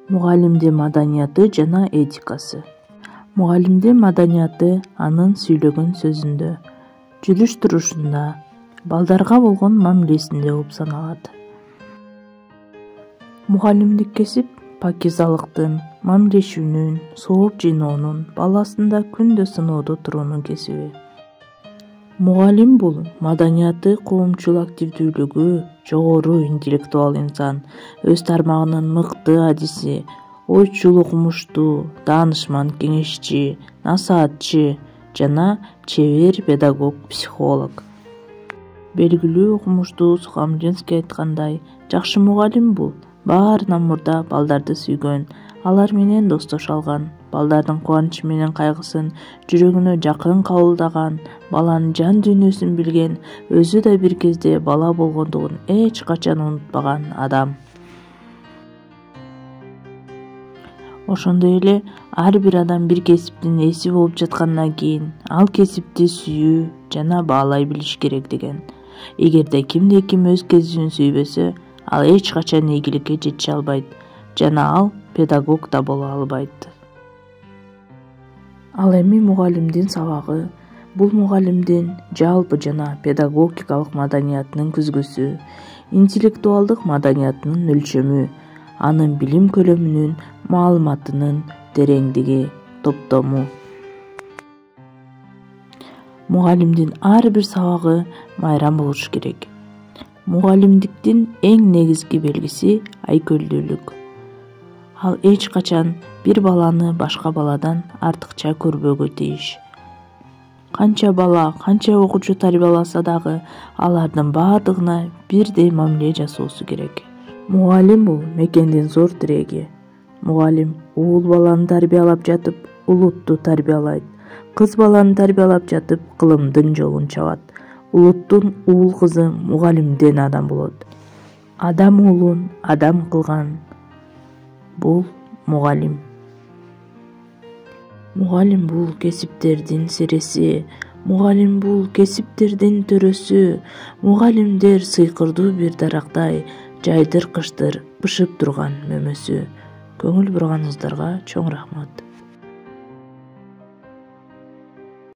Мугалимдин маданияты жана этикасы. Мугалимдин маданияты анын сүйлөгөн сөзүндө, жүрүш-турушунда, балдарга болгон мамилесинде болуп саналат. Мугалимдик кесип пакизалыктын, мамилешүүнүн, сооп жыйноонун, баласында күндө сыноодо туруунун кесиби. Мугалим бул маданияты, коомчул активдүүлүгү жогору интеллектуал инсан, өз тармагынын мыкты адиси, ойчул, окумуштуу, таанышман, кеңешчи, насаатчы жана чебер педагог, психолог. Белгилүү окумуштуу Сухомлинский айткандай, жакшы мугалим бул баарынан мурда балдарды сүйгөн, алар менен достоша алган, балдардын кубанычы менен кайгысын жүрөгүнө жакын кабылдаган, баланын жан дүйнөсүн билген, өзү да бир кезде бала болгондугун эч качан унутпаган адам. Ошондой эле ар бир адам бир кесиптин ээси болуп жаткандан кийин ал кесипти сүйүү жана баалай билиш керек деген. Эгерде кимде ким өз кесибин сүйбөсө, ал эч качан ийгиликке жете албайт жана ал педагог да боло албайт. Ал эми мугалимдин сабагы бул мугалимдин жалпы жана педагогикалык маданиятынын күзгүсү, интеллектуалдык маданиятынын өлчөмү, анын билим көлөмүнүн, маалыматынын тереңдиги, топтому. Мугалимдин ар бир сабагы майрам болуш керек. Мугалимдиктин эң негизги белгиси айкөлдүүлүк. Ал эч качан бир баланы башка баладан артыкча көрбөгө тийиш. Канча бала, канча окуучу тарбияласа дагы алардын баардыгына бирдей мамиле жасоосу керек. Мугалим бул мекендин зор тиреги. Мугалим уул баланы тарбиялап жатып, улутту тарбиялайт. Кыз баланы тарбиялап жатып, кылымдын жолун чабат. Улуттун уул кызы мугалимден адам болот. Адам уулун адам кылган бул мугалим. Мугалим бул кесиптердин сереси, мугалим бул кесиптердин төрөсү, мугалимдер сыйкырдуу бир дарактай, жайдыр кыштыр бышып турган мөмөсү. Көңүл бурганыңыздарга чоң рахмат.